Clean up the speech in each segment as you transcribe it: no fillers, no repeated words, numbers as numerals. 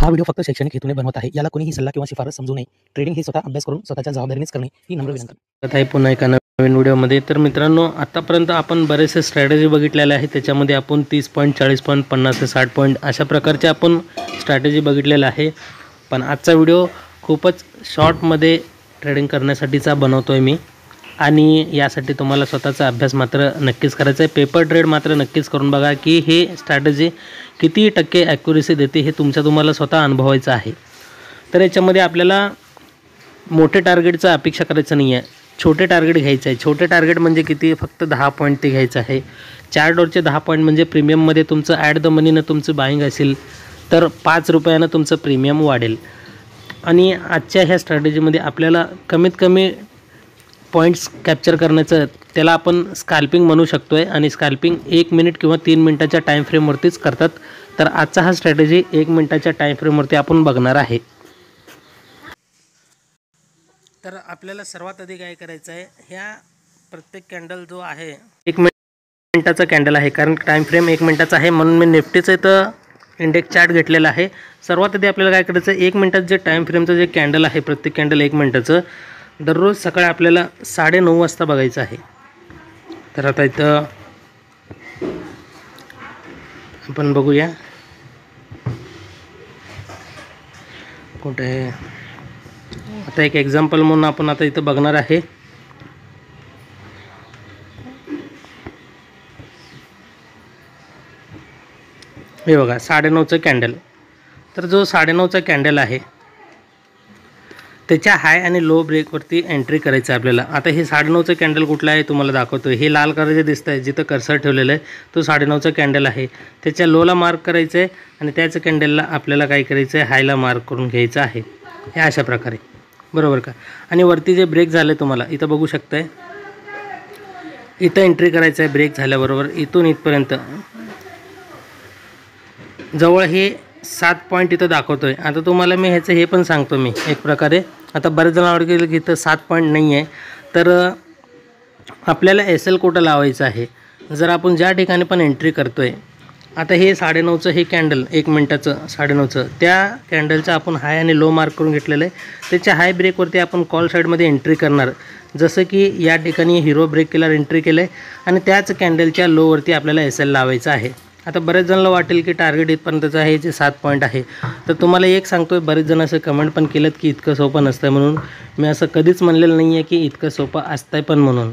हा व्हिडिओ फक्त शैक्षणिक हेतूने बनवत आहे. याला कोणीही सल्ला किंवा शिफारस समजू नये. ट्रेडिंग हे स्वतः अभ्यास करून स्वतःच्या जबाबदारीनेच करणे ही नम्र विनंती आहे. पुन्हा एका नवीन व्हिडिओमध्ये. तर मित्रांनो, आतापर्यंत आपण बरेचसे स्ट्रॅटेजी बघितलेल्या आहेत. त्याच्यामध्ये आपण 30 पॉईंट, 40 पॉईंट, 50 ते 60 पॉईंट अशा प्रकारचे आपण स्ट्रॅटेजी बघितलेला आहे. पण आजचा व्हिडिओ खूपच शॉर्टमध्ये ट्रेडिंग करण्यासाठीचा बनवतो आहे मी, आणि यासाठी तुम्हाला स्वतःचा अभ्यास मात्र नक्कीच करायचा आहे. पेपर ट्रेड मात्र नक्कीच करून बघा की हे स्ट्रॅटेजी किती टक्के ॲक्युरेसी देते हे तुम्हाला स्वतः अनुभवायचं आहे. तर याच्यामध्ये आपल्याला मोठे टार्गेटचा अपेक्षा करायचं नाही आहे, छोटे टार्गेट घ्यायचं आहे. छोटे टार्गेट म्हणजे किती? फक्त 10 पॉईंट ते घ्यायचं आहे. चार्टवरचे 10 पॉईंट म्हणजे प्रीमियममध्ये तुमचं ॲट द मनीनं तुमचं बाईंग असेल तर 5 रुपयानं तुमचं प्रीमियम वाढेल. आणि आजच्या ह्या स्ट्रॅटेजीमध्ये आपल्याला कमीत कमी पॉईंट्स कॅप्चर करण्याचं, त्याला आपण स्कॅल्पिंग म्हणू शकतो आहे. आणि स्कॅल्पिंग 1 मिनिट किंवा 3 मिनिटाच्या टाईम फ्रेमवरतीच करतात. तर आजचा हा स्ट्रॅटेजी 1 मिनिटाच्या टाईम फ्रेमवरती आपण बघणार आहे. तर आपल्याला सर्वात आधी काय करायचं आहे, ह्या प्रत्येक कॅन्डल जो आहे 1 मिनिटाचा कॅन्डल आहे, कारण टाईम फ्रेम 1 मिनिटाचा आहे म्हणून मी निफ्टीचं इथं इंडेक्स चार्ट घेतलेला आहे. सर्वात आधी आपल्याला काय करायचं आहे, 1 मिनिटाचं जे टाईम फ्रेमचं जे कॅन्डल आहे, प्रत्येक कॅन्डल 1 मिनिटाचं, दररोज सकाळी आपल्याला 9:30 वाजता बघायचं आहे. तर आता इथं आपण बघूया कुठे. आता एक एक्झाम्पल म्हणून आपण आता इथं बघणार आहे. हे बघा 9:30चं कॅन्डल. तर जो 9:30चा कॅन्डल आहे त्याच्या हाय आणि लो ब्रेकवरती एंट्री करायचं आहे आपल्याला. आता हे 9:30चं कॅन्डल कुठलं आहे तुम्हाला दाखवतो. हे लाल कलरचे दिसतं आहे, जिथं कर्सर ठेवलेलं आहे तो 9:30चा कॅन्डल आहे. त्याच्या लोला मार्क करायचं आहे आणि त्याच कॅन्डलला आपल्याला काय करायचं आहे, हायला मार्क करून घ्यायचं आहे. हे अशा प्रकारे, बरोबर का. आणि वरती जे ब्रेक झालं तुम्हाला इथं बघू शकताय, इथं एंट्री करायचं आहे. ब्रेक झाल्याबरोबर इथून इथपर्यंत जवळ हे 7 पॉईंट इथं दाखवतो आहे. आता तुम्हाला मी ह्याचं हे पण सांगतो मी एक प्रकारे. आता बरेच जण आवड केलं की इथं 7 पॉईंट नाही आहे, तर आपल्याला SL कुठं लावायचं आहे. जर आपण ज्या ठिकाणी पण एंट्री करतो आहे, आता हे 9:30चं हे कॅन्डल 1 मिनिटाचं 9:30चं, त्या कॅन्डलचं आपण हाय आणि लो मार्क करून घेतलेलं आहे. त्याच्या हाय ब्रेकवरती आपण कॉल साईडमध्ये एंट्री करणार. जसं की या ठिकाणी हिरो ब्रेक केल्यावर एंट्री केलं आहे आणि त्याच कॅन्डलच्या लोवरती आपल्याला SL लावायचं आहे. आता बरेच जणांना वाटेल की टार्गेट इथपर्यंतचं आहे जे 7 पॉईंट आहे. तर तुम्हाला एक सांगतो आहे, बरेच जण असं कमेंट पण केलं की इतकं सोपं नसतं म्हणून. मी असं कधीच म्हणलेलं नाही आहे की इतकं सोपं असतं पण म्हणून.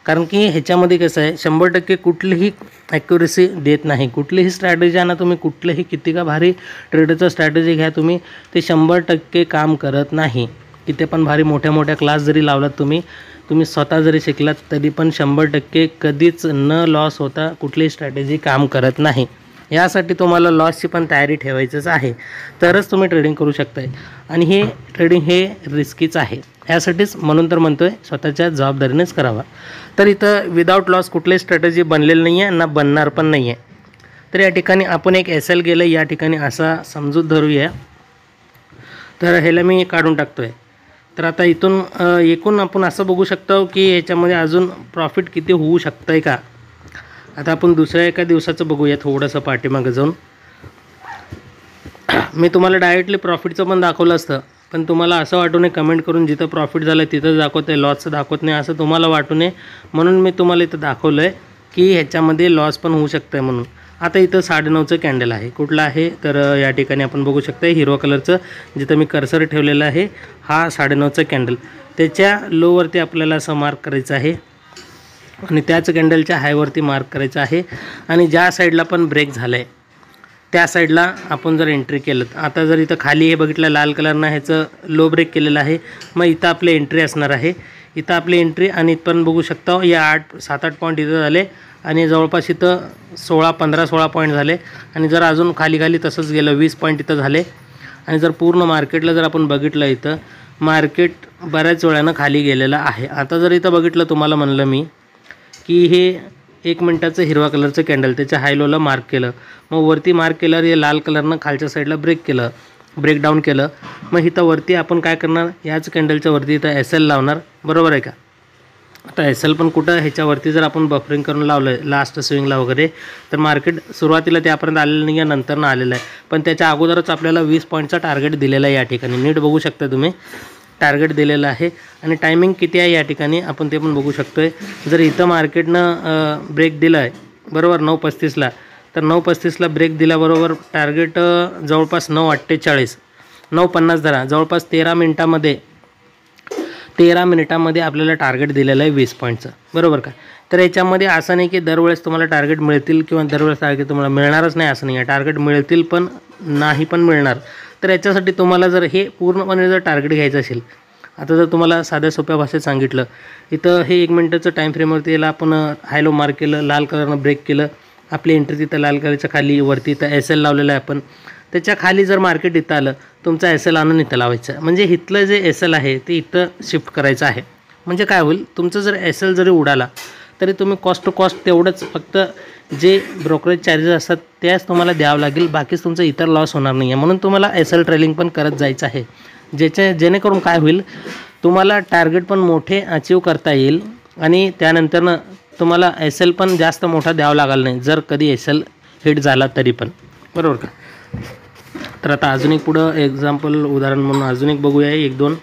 कारण की ह्याच्यामध्ये कसं आहे, 100% कुठलीही ॲक्युरेसी देत नाही. कुठलीही स्ट्रॅटेजी आणा तुम्ही, कुठलंही किती का भारी ट्रेडरचं स्ट्रॅटेजी घ्या तुम्ही, ते 100% काम करत नाही. किती पण भारी मोठ्या मोठ्या क्लास जरी लावलात तुम्ही स्वतः जरी शिकलात तरी पण 100% कधीच न लॉस होता कुठलीही स्ट्रॅटेजी काम करत नाही. यासाठी तुम्हाला लॉसची पण तयारी ठेवायचंच आहे, तरच तुम्ही ट्रेडिंग करू शकताय. आणि हे ट्रेडिंग हे रिस्कीच आहे. यासाठीच म्हणून तर म्हणतो आहे स्वतःच्या जबाबदारीनेच करावा. तर इथं विदाऊट लॉस कुठलीही स्ट्रॅटेजी बनलेली नाही आहे ना बनणार पण नाही आहे. तर या ठिकाणी आपण एक SL गेलं, या ठिकाणी असा समजूत धरूया. तर ह्याला मी काढून टाकतो आहे. तर आता इथून एकूण आपण असं बघू शकतो की ह्याच्यामध्ये अजून प्रॉफिट किती होऊ शकतं आहे का. आता आपण दुसऱ्या एका दिवसाचं बघूया थोडंसं पाठीमागं जाऊन. मी तुम्हाला डायरेक्टली प्रॉफिटचं पण दाखवलं असतं, पण तुम्हाला असं वाटू नये कमेंट करून जिथं प्रॉफिट झालं आहे तिथं दाखवत आहे, लॉसचं दाखवत नाही असं तुम्हाला वाटू नये म्हणून मी तुम्हाला इथं दाखवलं आहे की ह्याच्यामध्ये लॉस पण होऊ शकतं आहे म्हणून. आता इथं 9:30चं कॅन्डल आहे. कुठलं आहे तर या ठिकाणी आपण बघू शकता हिरो कलरचं, जिथं मी कर्सर ठेवलेलं आहे, हा 9:30चं कॅन्डल. त्याच्या लोवरती आपल्याला असं मार्क करायचं आहे आणि त्याच कॅन्डलच्या हायवरती मार्क करायचं आहे. आणि ज्या साईडला पण ब्रेक झालं आहे त्या साईडला आपण जर एंट्री केलं, आता जर इथं खाली हे बघितलं लाल कलरनं ह्याचं लो ब्रेक केलेलं आहे, मग इथं आपली एंट्री असणार आहे. इथं आपली एंट्री आणि इथपर्यंत बघू शकता या 7-8 पॉईंट इथं झाले आणि जवळपास इथं 15-16 पॉईंट झाले. आणि जर अजून खाली तसंच गेलं 20 पॉईंट इथं झाले. आणि जर पूर्ण मार्केटला जर आपण बघितलं, इथं मार्केट बऱ्याच वेळानं खाली गेलेलं आहे. आता जर इथं बघितलं, तुम्हाला म्हणलं मी की हे 1 मिनिटाचं हिरवा कलरचं कॅन्डल, त्याच्या हाय लोला मार्क केलं, मग वरती मार्क केल्यावर हे लाल कलरनं खालच्या साईडला ब्रेकडाऊन केलं. मग इथं वरती आपण काय करणार, याच कॅन्डलच्या वरती इथं SL लावणार, बरोबर आहे का. आता एस-एल पण कुठं ह्याच्यावरती जर आपण बफरिंग करून लावलं लास्ट स्विंगला वगैरे तर मार्केट सुरुवातीला त्यापर्यंत आलेलं नाही आहे, नंतर आलेलं आहे. पण त्याच्या अगोदरच आपल्याला 20 पॉईंटचा टार्गेट दिलेला आहे. या ठिकाणी नीट बघू शकता तुम्ही, टार्गेट दिलेलं आहे आणि टायमिंग किती आहे या ठिकाणी आपण ते पण बघू शकतो आहे. जर इथं मार्केटनं ब्रेक दिला आहे बरोबर 9:35ला, तर 9:35ला ब्रेक दिल्याबरोबर टार्गेट जवळपास 9:48 9:50 धरा, जवळपास 13 मिनिटामध्ये आपल्याला टार्गेट दिलेलं आहे 20 पॉईंटचं बरोबर का. तर याच्यामध्ये असं नाही की दरवेळेस तुम्हाला टार्गेट मिळतील किंवा दरवेळेस टार्गेट तुम्हाला मिळणारच नाही असं नाही आहे. टार्गेट मिळतील पण नाही पण मिळणार. तर याच्यासाठी तुम्हाला जर हे पूर्णपणे जर टार्गेट घ्यायचं असेल, आता जर तुम्हाला साध्या सोप्या भाषेत सांगितलं, इथं हे 1 मिनिटाचं टाईम फ्रेमवरती याला आपण हाय लो मार्क केलं, लाल कलरनं ब्रेक केलं, आपली एंट्री तिथं लाल कलरच्या खाली, वरती इथं एस-एल लावलेलं आहे आपण, त्याच्या खाली जर मार्केट इथं आलं तुमचा एस-एल आणून इथं लावायचं. म्हणजे इथलं जे एस-एल आहे ते इथं शिफ्ट करायचं आहे. म्हणजे काय होईल, तुमचं जर एस-एल जरी उडाला तरी तुम्ही कॉस्ट टू कॉस्ट तेवढंच, फक्त जे ब्रोकरेज चार्जेस असतात त्याच तुम्हाला द्यावं लागेल, बाकीच तुमचं इतर लॉस होणार नाही आहे. म्हणून तुम्हाला एस-एल ट्रेलिंग पण करत जायचं आहे, जेणेकरून काय होईल, तुम्हाला टार्गेट पण मोठे अचीव करता येईल आणि त्यानंतरनं तुम्हाला एस-एल पण जास्त मोठा द्यावा लागला नाही जर कधी एस-एल हिट झाला तरी पण बरोबर का. तर आता अजून एक पुढं एक्झाम्पल उदाहरण म्हणून अजून एक बघूया, 1-2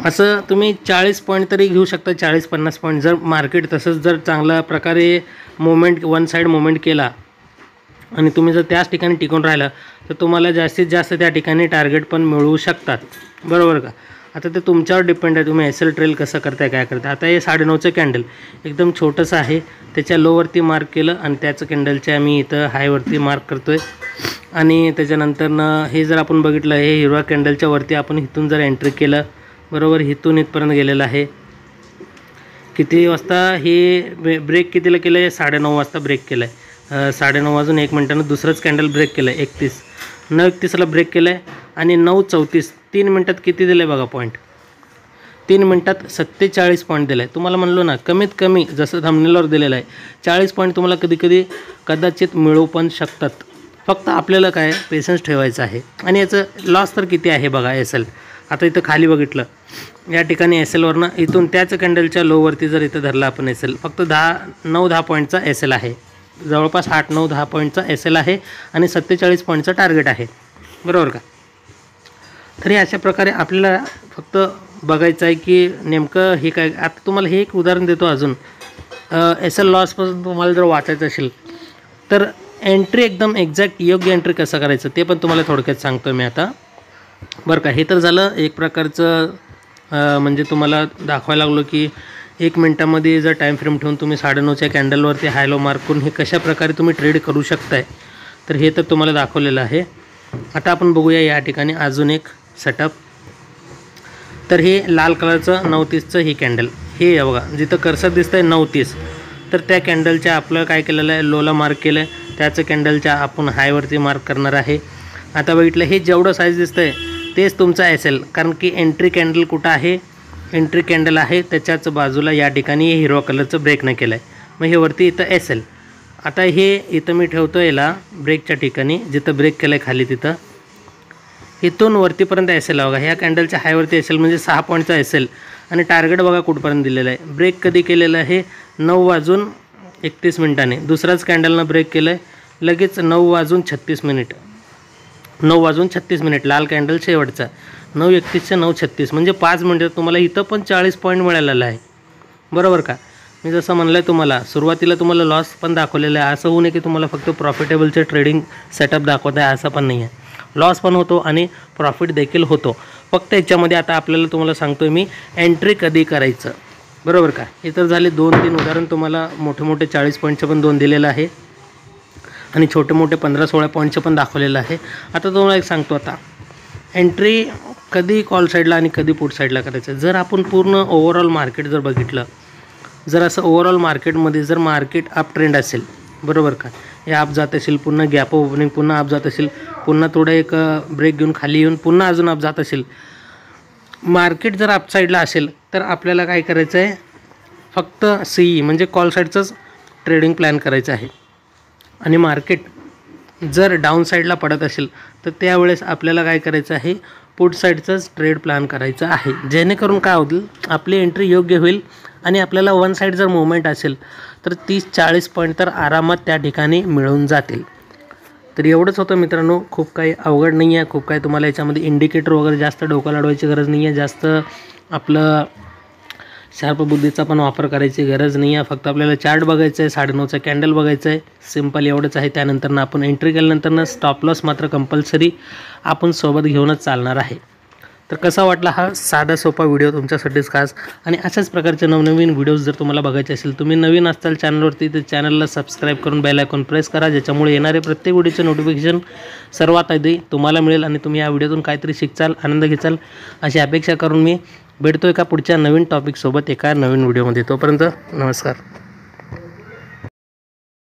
असं तुम्ही 40 पॉईंट तरी घेऊ शकता, 40-50 पॉईंट. जर मार्केट तसंच जर चांगल्या प्रकारे मोमेंट वन साईड मोमेंट केला आणि तुम्ही जर त्याच ठिकाणी टिकून राहिला तर तुम्हाला जास्तीत जास्त त्या ठिकाणी टार्गेट पण मिळवू शकतात बरोबर का. आता ते तुमच्यावर डिपेंड आहे, तुम्ही एस-एल ट्रेल कसं करताय काय करताय. आता हे 9:30चं कॅन्डल एकदम छोटंसं आहे, त्याच्या लोवरती मार्क केलं आणि त्याचं कॅन्डलच्या मी इथं हायवरती मार्क करतो आहे. आणि त्याच्यानंतरनं हे जर आपण बघितलं, हे हिरवा कॅन्डलच्या वरती आपण इथून जर एंट्री केलं बरोबर, इथून इथपर्यंत गेलेलं आहे. किती वाजता हे ब्रेक कितीला केलं आहे, 9:30 वाजता ब्रेक केलं आहे. 9:30 वाजून 1 मिनिटानं दुसरंच कॅन्डल ब्रेक केलं आहे, 9:31ला ब्रेक केलं आहे आणि 9:34 3 मिनटात किती दिलं आहे बघा पॉईंट, 3 मिनटात 47 पॉईंट दिलं आहे. तुम्हाला म्हणलो ना, कमीत कमी जसं थंबनेलवर दिलेलं आहे 40 पॉईंट तुम्हाला कदाचित मिळू पण शकतात. फक्त आपल्याला काय पेशन्स ठेवायचं आहे. आणि याचं लॉस तर किती आहे बघा एस-एल. आता इथं खाली बघितलं, या ठिकाणी एस-एलवरनं इथून त्याच कॅन्डलच्या लोवरती जर इथं धरला आपण एस-एल, फक्त 9-10 पॉईंटचा एस-एल आहे, जवळपास 8-9-10 पॉईंटचा एस-एल आहे आणि 47 पॉईंटचं टार्गेट आहे बरोबर का. तरी अशा प्रकारे आपल्याला फक्त बघायचं आहे की नेमकं हे काय. आता तुम्हाला हे एक उदाहरण देतो अजून, एस-एल लॉसपासून तुम्हाला जर वाचायचं असेल तर एंट्री एकदम एक्झॅक्ट योग्य एंट्री कसं करायचं ते पण तुम्हाला थोडक्यात सांगतो मी आता बरं का. हे तर झालं एक प्रकारचं म्हणजे तुम्हाला दाखवायला लागलो की 1 मिनिटामध्ये जर टाईम फ्रेम ठेवून तुम्ही 9:30च्या कॅन्डलवरती हाय लो मार्क करून हे कशा प्रकारे तुम्ही ट्रेड करू शकताय, तर हे तर तुम्हाला दाखवलेलं आहे. आता आपण बघूया या ठिकाणी अजून एक सेटअप. तर हे लाल कलरचं 9:30चं ही कॅन्डल, हे बघा जिथं कर्सर दिसतं आहे 9:30, तर त्या कॅन्डलच्या आपलं काय केलेलं आहे, लोला मार्क केलं आहे, त्याचं कॅन्डलच्या आपण हायवरती मार्क करणार आहे. आता बघितलं, हे जेवढं साईज दिसतं आहे तेच तुमचा एस-एल, कारण की एंट्री कॅन्डल कुठं आहे, एंट्री कॅन्डल आहे त्याच्याच बाजूला या ठिकाणी हे हिरवा कलरचं ब्रेक नाही केलं आहे, मग हे वरती इथं एस-एल. आता हे इथं मी ठेवतो याला ब्रेकच्या ठिकाणी, जिथं ब्रेक केलं आहे खाली तिथं, इथून वरतीपर्यंत एस-एल बघा, ह्या कॅन्डलच्या हायवरती एस-एल म्हणजे 6 पॉईंटचा एस-एल. आणि टार्गेट बघा कुठपर्यंत दिलेलं आहे, ब्रेक कधी केलेलं आहे 9:31 दुसराच कॅन्डलनं ब्रेक केलं आहे लगेच 9:36 9:36 लाल कॅन्डल शेवटचा 9:31 ते 9:36 म्हणजे 5 मिनिटात तुम्हाला इथं पण 40 पॉईंट मिळालेला आहे बरोबर का. मी जसं म्हणलं आहे तुम्हाला सुरुवातीला तुम्हाला लॉस पण दाखवलेलं आहे, असं होऊ नये की तुम्हाला फक्त प्रॉफिटेबलचे ट्रेडिंग सेटअप दाखवत आहे, असं पण नाही आहे. लॉस पण होतो आणि प्रॉफिट देखील होतो. फक्त याच्यामध्ये आता आपल्याला तुम्हाला सांगतो मी एंट्री कधी करायचं बरोबर का. हे तर झाले 2-3 उदाहरण, तुम्हाला मोठे मोठे 40 पॉईंटचं पण 2 दिलेलं आहे आणि छोटे मोठे 15-16 पॉईंटचं पण दाखवलेलं आहे. आता तुम्हाला एक सांगतो, आता एंट्री कधी कॉल साईडला आणि कधी पुट साईडला करायचं. जर आपण पूर्ण ओव्हरऑल मार्केट जर बघितलं, जर असं ओव्हरऑल मार्केटमध्ये जर मार्केट अप ट्रेंड असेल बरोबर का, हे अप जात असेल, पुन्हा गॅप ओपनिंग, पुन्हा अप जात असेल, पुन्हा थोडं एक ब्रेक घेऊन खाली येऊन पुन्हा अजून अप जात असेल, मार्केट जर अप साईडला असेल तर आपल्याला काय करायचं आहे, फक्त CE म्हणजे कॉल साईडचंच ट्रेडिंग प्लॅन करायचं आहे. आणि मार्केट जर डाऊन साईडला पडत असेल तर त्यावेळेस आपल्याला काय करायचं आहे, पुट साईडचाच ट्रेड प्लॅन करायचा आहे, जेणेकरून काय होईल आपली एंट्री योग्य होईल आणि आपल्याला वन साईड जर मुवमेंट असेल तर 30-40 पॉईंट तर आरामात त्या ठिकाणी मिळून जातील. तर एवढंच होतं मित्रांनो, खूप काही अवघड नाही आहे, खूप काही तुम्हाला याच्यामध्ये इंडिकेटर वगैरे जास्त डोकं लाडवायची गरज नाही आहे, जास्त आपलं शार्प बुद्धीचा पण वापर करायची गरज नाही आहे. फक्त आपल्याला चार्ट बघायचं आहे, 9:30चा कॅन्डल बघायचं आहे, सिम्पल एवढंच आहे. त्यानंतर आपण एंट्री केल्यानंतर स्टॉप लॉस मात्र कंपल्सरी आपण सोबत घेऊनच चालणार आहे. तर कसा वाटला हा साधा सोपा व्हिडिओ तुमच्यासाठीच खास, आणि अशाच प्रकारचे नवनवीन व्हिडिओज जर तुम्हाला बघायचे असेल, तुम्ही नवीन असताल चॅनलवरती तर चॅनलला सबस्क्राईब करून बेल आयकॉन प्रेस करा, ज्याच्यामुळे येणारे प्रत्येक व्हिडिओचे नोटिफिकेशन सर्वात आधी तुम्हाला मिळेल आणि तुम्ही या व्हिडिओतून काहीतरी शिकचाल, आनंद घेचाल अशी अपेक्षा करून मी भेटतो एका पुढच्या नवीन टॉपिकसोबत एका नवीन व्हिडिओमध्ये. तोपर्यंत नमस्कार.